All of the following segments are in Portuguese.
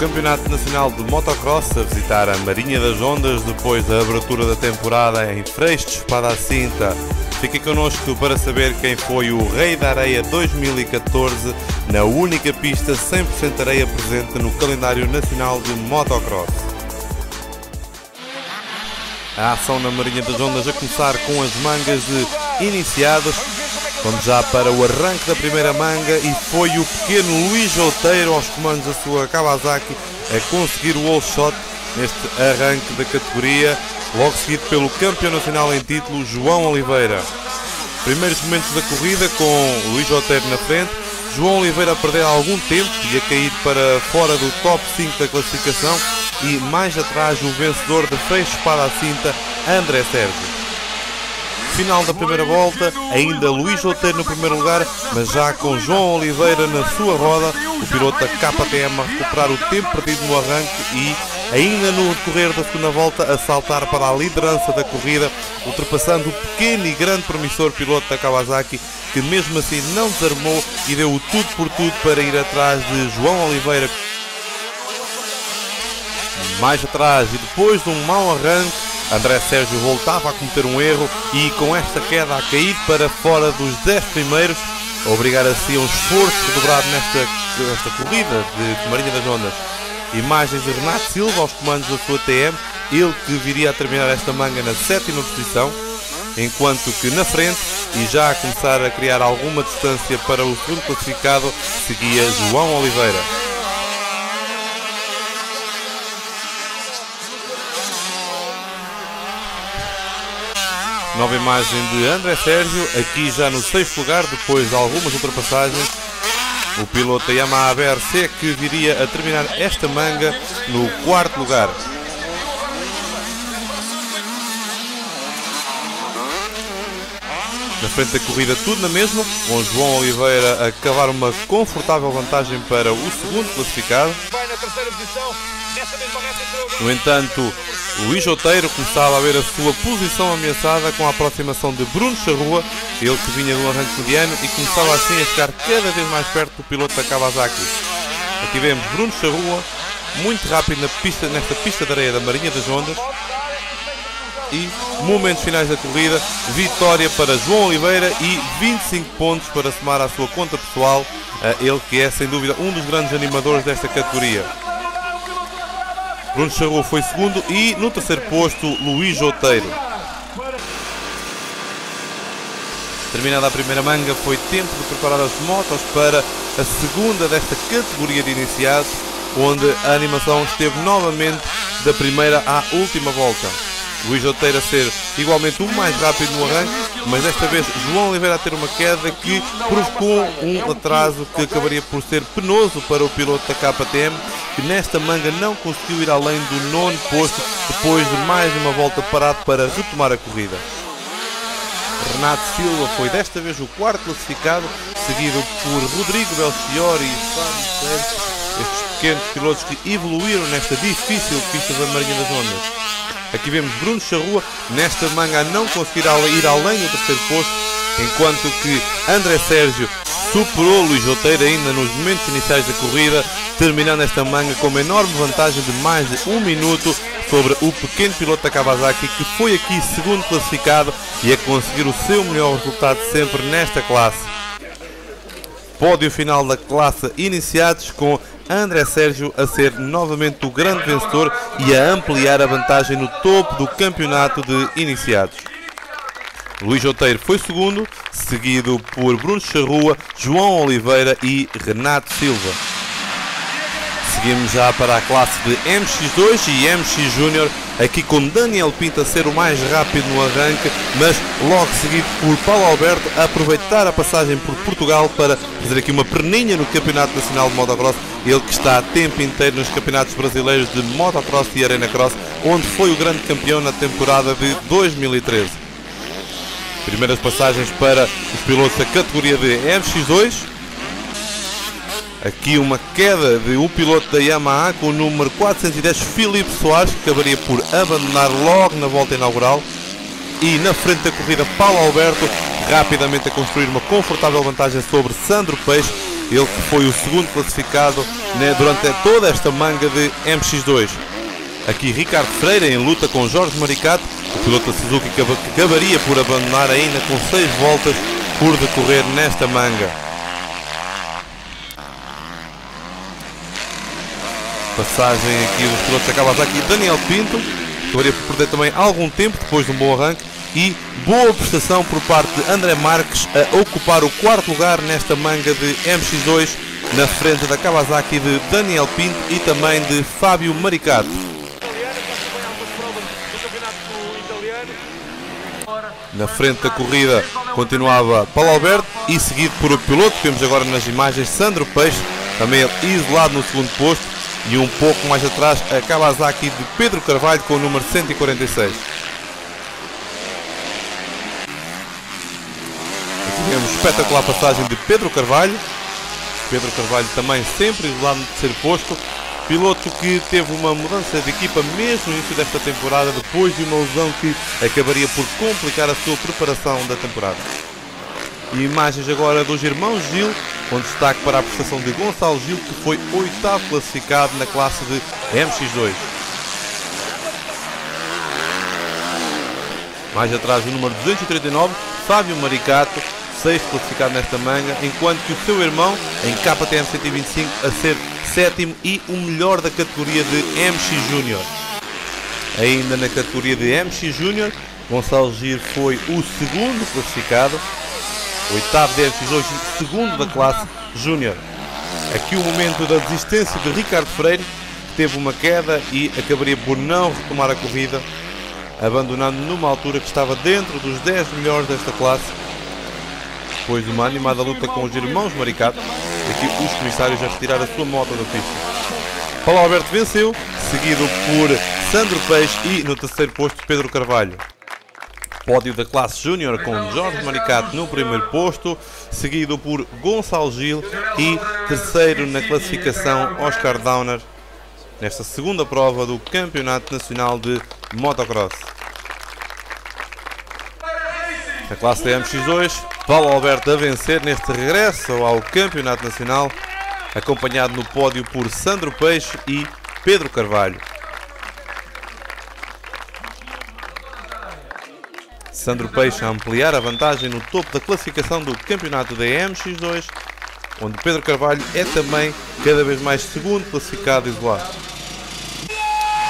Campeonato Nacional de Motocross a visitar a Marinha das Ondas depois da abertura da temporada em Freixo de Espada à Cinta. Fique connosco para saber quem foi o Rei da Areia 2014 na única pista 100% areia presente no calendário nacional de motocross. A ação na Marinha das Ondas a começar com as mangas de iniciados. Vamos já para o arranque da primeira manga e foi o pequeno Luís Outeiro aos comandos da sua Kawasaki a conseguir o wall shot neste arranque da categoria, logo seguido pelo campeão nacional em título João Oliveira. Primeiros momentos da corrida com Luís Outeiro na frente, João Oliveira a perder algum tempo e a cair para fora do top 5 da classificação e mais atrás o vencedor da Freixo Espada à Cinta, André Sérgio. Final da primeira volta, ainda Luís Outeiro no primeiro lugar, mas já com João Oliveira na sua roda, o piloto da KTM a recuperar o tempo perdido no arranque e, ainda no decorrer da segunda volta, a saltar para a liderança da corrida, ultrapassando o pequeno e grande promissor piloto da Kawasaki, que mesmo assim não desarmou e deu o tudo por tudo para ir atrás de João Oliveira. Mais atrás e depois de um mau arranque, André Sérgio voltava a cometer um erro e com esta queda a cair para fora dos 10 primeiros, a obrigar assim a um esforço redobrado nesta corrida de Marinha das Ondas. Imagens de Renato Silva aos comandos da sua TM, ele que viria a terminar esta manga na 7ª posição, enquanto que na frente, e já a começar a criar alguma distância para o segundo classificado, seguia João Oliveira. Nova imagem de André Sérgio, aqui já no 6º lugar, depois de algumas ultrapassagens. O piloto da Yamaha BRC que viria a terminar esta manga no 4º lugar. Na frente da corrida tudo na mesma, com João Oliveira a cavar uma confortável vantagem para o segundo classificado. No entanto, Luís Outeiro começava a ver a sua posição ameaçada com a aproximação de Bruno Charrua, ele que vinha de um arranque mediano e começava assim a chegar cada vez mais perto do piloto da Kawasaki. Aqui vemos Bruno Charrua, muito rápido nesta pista de areia da Marinha das Ondas. E momentos finais da corrida, vitória para João Oliveira e 25 pontos para somar à sua conta pessoal, ele que é sem dúvida um dos grandes animadores desta categoria. Bruno Charrua foi segundo e no terceiro posto Luís Outeiro. Terminada a primeira manga, foi tempo de preparar as motos para a segunda desta categoria de iniciados, onde a animação esteve novamente da primeira à última volta. Luís Outeiro a ser igualmente o mais rápido no arranque, mas desta vez João Oliveira a ter uma queda que provocou um atraso que acabaria por ser penoso para o piloto da KTM, que nesta manga não conseguiu ir além do 9º posto depois de mais uma volta parado para retomar a corrida. Renato Silva foi desta vez o 4º classificado, seguido por Rodrigo Belchior e Fábio Sérgio, estes pequenos pilotos que evoluíram nesta difícil pista da Marinha das Ondas. Aqui vemos Bruno Charrua nesta manga a não conseguir ir além do terceiro posto, enquanto que André Sérgio superou Luís Outeiro ainda nos momentos iniciais da corrida, terminando esta manga com uma enorme vantagem de mais de 1 minuto sobre o pequeno piloto da Kawasaki, que foi aqui segundo classificado e a conseguir o seu melhor resultado sempre nesta classe. Pódio final da classe iniciados com André Sérgio a ser novamente o grande vencedor e a ampliar a vantagem no topo do campeonato de iniciados. Luís Outeiro foi segundo, seguido por Bruno Charrua, João Oliveira e Renato Silva. Seguimos já para a classe de MX2 e MX Júnior, aqui com Daniel Pinto a ser o mais rápido no arranque, mas logo seguido por Paulo Alberto a aproveitar a passagem por Portugal para fazer aqui uma perninha no Campeonato Nacional de Motocross, ele que está a tempo inteiro nos campeonatos brasileiros de Motocross e Arena Cross, onde foi o grande campeão na temporada de 2013. Primeiras passagens para os pilotos da categoria de MX2. Aqui uma queda de um piloto da Yamaha com o número 410, Filipe Soares, que acabaria por abandonar logo na volta inaugural. E na frente da corrida, Paulo Alberto, rapidamente a construir uma confortável vantagem sobre Sandro Peixe, ele que foi o segundo classificado, né, durante toda esta manga de MX2. Aqui Ricardo Freire em luta com Jorge Maricato, o piloto da Suzuki que acabaria por abandonar ainda com 6 voltas por decorrer nesta manga. Passagem aqui dos pilotos da Kawasaki, Daniel Pinto, que acabaria por perder também algum tempo depois de um bom arranque, e boa prestação por parte de André Marques a ocupar o 4º lugar nesta manga de MX2, na frente da Kawasaki de Daniel Pinto e também de Fábio Maricato. Na frente da corrida continuava Paulo Alberto e seguido por o piloto que vemos agora nas imagens, Sandro Peixe, também isolado no segundo posto, e um pouco mais atrás a Kawasaki de Pedro Carvalho com o número 146. Aqui vemos espetacular passagem de Pedro Carvalho. Pedro Carvalho também sempre isolado no terceiro posto. Piloto que teve uma mudança de equipa mesmo no início desta temporada, depois de uma lesão que acabaria por complicar a sua preparação da temporada. E imagens agora dos irmãos Gil, com destaque para a prestação de Gonçalo Gil, que foi 8º classificado na classe de MX2. Mais atrás o número 239, Fábio Maricato, 6º classificado nesta manga, enquanto que o seu irmão em KTM 125 a ser 7º e o melhor da categoria de MX Júnior. Ainda na categoria de MX Júnior, Gonçalo Gil foi o 2º classificado, 8º de MX2 e 2º da classe Júnior. Aqui o momento da desistência de Ricardo Freire, que teve uma queda e acabaria por não retomar a corrida, abandonando numa altura que estava dentro dos 10 melhores desta classe, depois de uma animada luta com os irmãos Maricato. Aqui os comissários a retirar a sua moto da pista. Paulo Alberto venceu, seguido por Sandro Peixe e no terceiro posto Pedro Carvalho. Pódio da classe Júnior com Jorge Maricato no primeiro posto, seguido por Gonçalo Gil e terceiro na classificação Oscar Downer, nesta segunda prova do Campeonato Nacional de Motocross. Na classe da MX2, Paulo Alberto a vencer neste regresso ao Campeonato Nacional, acompanhado no pódio por Sandro Peixe e Pedro Carvalho. Sandro Peixe a ampliar a vantagem no topo da classificação do campeonato da MX2, onde Pedro Carvalho é também cada vez mais segundo classificado isolado.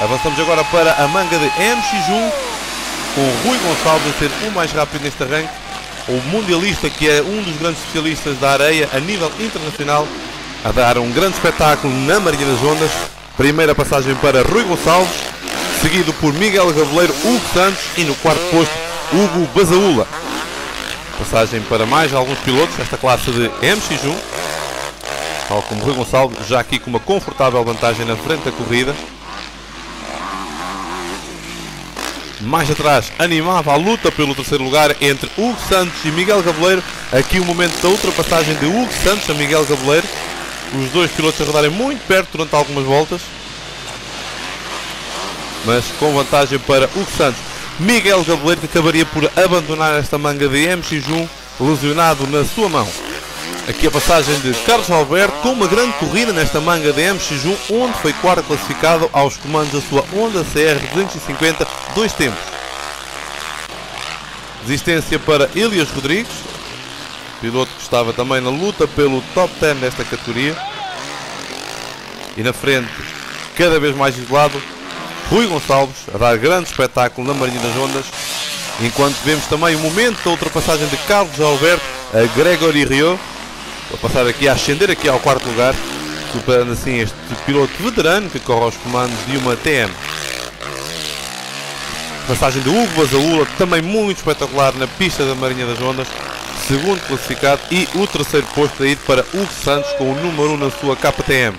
Avançamos agora para a manga de MX1, com o Rui Gonçalves a ser o mais rápido neste arranque, o mundialista que é um dos grandes especialistas da areia a nível internacional, a dar um grande espetáculo na Marinha das Ondas. Primeira passagem para Rui Gonçalves, seguido por Miguel Gaveleiro, Hugo Santos e no quarto posto Hugo Basaúla. Passagem para mais alguns pilotos desta classe de MX1, tal como Rui Gonçalves, já aqui com uma confortável vantagem na frente da corrida. Mais atrás animava a luta pelo terceiro lugar entre Hugo Santos e Miguel Gaveleiro. Aqui o momento da ultrapassagem de Hugo Santos a Miguel Gaveleiro, os dois pilotos a rodarem muito perto durante algumas voltas, mas com vantagem para Hugo Santos. Miguel Gaveleiro que acabaria por abandonar esta manga de MX1 lesionado na sua mão. Aqui a passagem de Carlos Alberto com uma grande corrida nesta manga de MX1, onde foi quarto classificado aos comandos da sua Honda CR 250, 2 tempos. Desistência para Elias Rodrigues, piloto que estava também na luta pelo top 10 desta categoria. E na frente, cada vez mais isolado, Rui Gonçalves a dar grande espetáculo na Marinha das Ondas, enquanto vemos também o momento da ultrapassagem de Carlos Alberto a Gregory Rio, a passar aqui, a ascender aqui ao quarto lugar, superando assim este piloto veterano que corre aos comandos de uma TM. Passagem de Hugo Basaúla, também muito espetacular na pista da Marinha das Ondas, segundo classificado, e o terceiro posto a ir para Hugo Santos com o número 1 na sua KTM.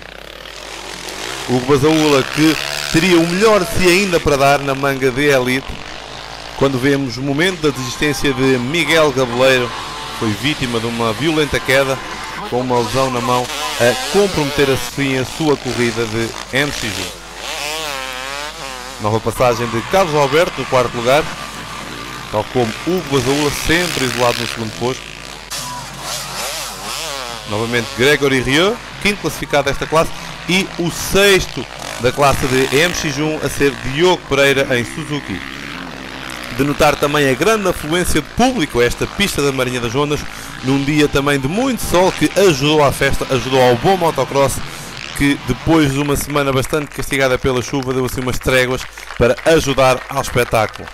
Hugo Basaúla que teria o melhor se ainda para dar na manga de Elite, quando vemos o momento da desistência de Miguel Gaveleiro, foi vítima de uma violenta queda, com uma lesão na mão, a comprometer assim a sua corrida de MX1. Nova passagem de Carlos Alberto no quarto lugar, tal como Hugo Basaúla, sempre isolado no segundo posto. novamente Gregory Rieu, quinto classificado desta classe, e o sexto da classe de MX1 a ser Diogo Pereira em Suzuki. De notar também a grande afluência de público a esta pista da Marinha das Ondas, num dia também de muito sol, que ajudou à festa, ajudou ao bom motocross, que depois de uma semana bastante castigada pela chuva deu assim umas tréguas para ajudar ao espetáculo.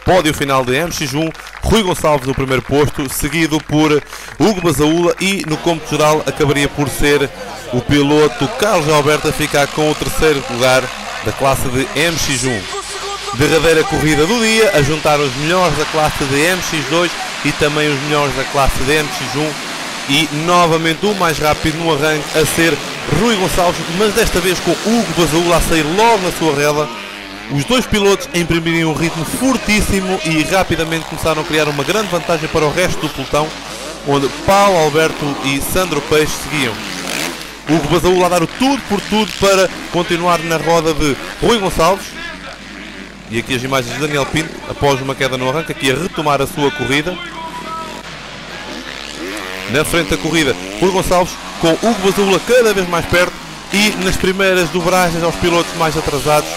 Pódio final de MX1, Rui Gonçalves no primeiro posto, seguido por Hugo Basaúla, e no cômputo geral acabaria por ser o piloto Carlos Alberto a ficar com o terceiro lugar da classe de MX1. Derradeira corrida do dia, a juntar os melhores da classe de MX2 e também os melhores da classe de MX1, e novamente o mais rápido no arranque a ser Rui Gonçalves, mas desta vez com Hugo Basaúla a sair logo na sua rela. Os dois pilotos imprimiram um ritmo fortíssimo e rapidamente começaram a criar uma grande vantagem para o resto do pelotão, onde Paulo Alberto e Sandro Peixe seguiam. Hugo Basaúla a dar o tudo por tudo para continuar na roda de Rui Gonçalves. E aqui as imagens de Daniel Pinto, após uma queda no arranque, aqui a retomar a sua corrida. Na frente da corrida, Rui Gonçalves com Hugo Basaúla cada vez mais perto, e nas primeiras dobragens aos pilotos mais atrasados,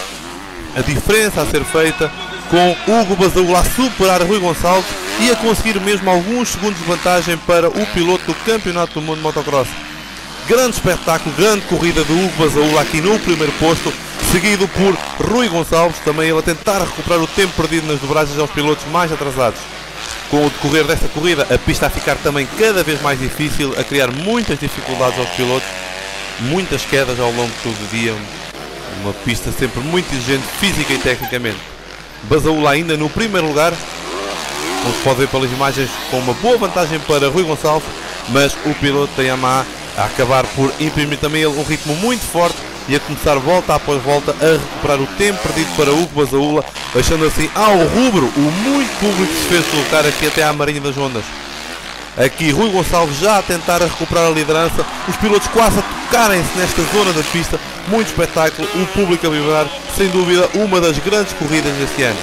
a diferença a ser feita com Hugo Basaúla a superar Rui Gonçalves e a conseguir mesmo alguns segundos de vantagem para o piloto do Campeonato do Mundo de Motocross. Grande espetáculo, grande corrida de Hugo Basaúla aqui no primeiro posto, seguido por Rui Gonçalves, também ele a tentar recuperar o tempo perdido nas dobragens aos pilotos mais atrasados. Com o decorrer desta corrida, a pista a ficar também cada vez mais difícil, a criar muitas dificuldades aos pilotos, muitas quedas ao longo de todo o dia, uma pista sempre muito exigente física e tecnicamente. Basaúla ainda no primeiro lugar, como se pode ver pelas imagens, com uma boa vantagem para Rui Gonçalves, mas o piloto da Yamaha a acabar por imprimir também ele um ritmo muito forte e a começar volta após volta a recuperar o tempo perdido para Hugo Basaúla, deixando assim ao rubro o muito público que se fez deslocar aqui até à Marinha das Ondas. Aqui Rui Gonçalves já a tentar recuperar a liderança, os pilotos quase a tocarem-se nesta zona da pista, muito espetáculo, o público a vibrar, sem dúvida uma das grandes corridas deste ano.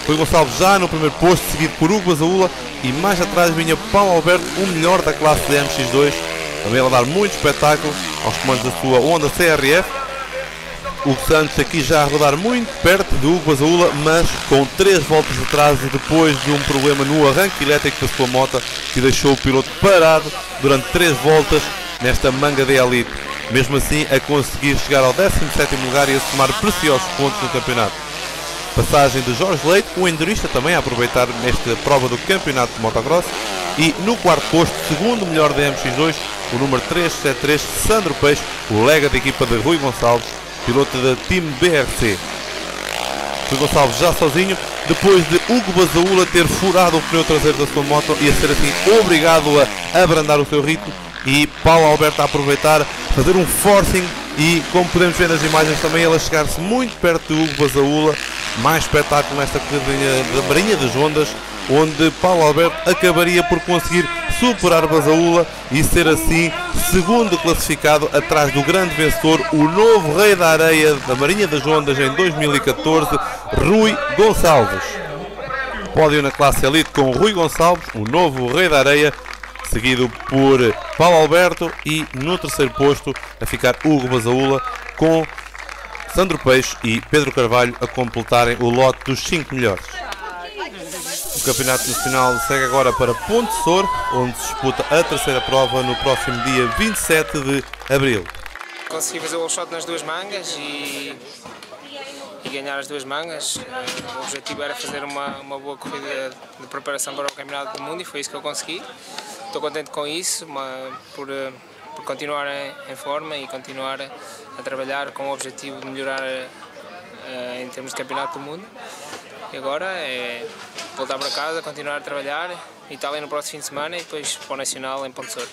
Rui Gonçalves já no primeiro posto, seguido por Hugo Basaúla, e mais atrás vinha Paulo Alberto, o melhor da classe de MX2, também ele a dar muito espetáculo aos comandos da sua Honda CRF. Hugo Santos aqui já a rodar muito perto de Hugo Basaúla, mas com 3 voltas de atraso depois de um problema no arranque elétrico da sua moto, que deixou o piloto parado durante 3 voltas nesta manga de elite. Mesmo assim a conseguir chegar ao 17º lugar e a somar preciosos pontos no campeonato. Passagem de Jorge Leite, o endurista também a aproveitar nesta prova do campeonato de motocross. E no quarto posto, segundo melhor da MX2, o número 373, Sandro Peixe, colega da equipa de Rui Gonçalves, piloto da Team BRC. Rui Gonçalves já sozinho, depois de Hugo Basaúla ter furado o pneu traseiro da sua moto e a ser assim obrigado a abrandar o seu ritmo, e Paulo Alberto a aproveitar, fazer um forcing, e como podemos ver nas imagens também ele a chegar-se muito perto de Hugo Basaúla. Mais espetáculo nesta corrida da Marinha das Ondas, onde Paulo Alberto acabaria por conseguir superar Basaúla e ser assim segundo classificado atrás do grande vencedor, o novo rei da areia da Marinha das Ondas em 2014, Rui Gonçalves. Pódio na classe elite com Rui Gonçalves, o novo rei da areia, seguido por Paulo Alberto, e no terceiro posto a ficar Hugo Basaúla, com Sandro Peixe e Pedro Carvalho a completarem o lote dos 5 melhores. O Campeonato Nacional segue agora para Ponte Sor, onde se disputa a terceira prova no próximo dia 27 de abril. Consegui fazer o shot nas duas mangas e ganhar as duas mangas. O objetivo era fazer uma boa corrida de preparação para o Campeonato do Mundo e foi isso que eu consegui. Estou contente com isso, por continuar em forma e continuar a trabalhar com o objetivo de melhorar em termos de Campeonato do Mundo. E agora é voltar para casa, continuar a trabalhar, Itália no próximo fim de semana e depois para o Nacional em Ponte Sor.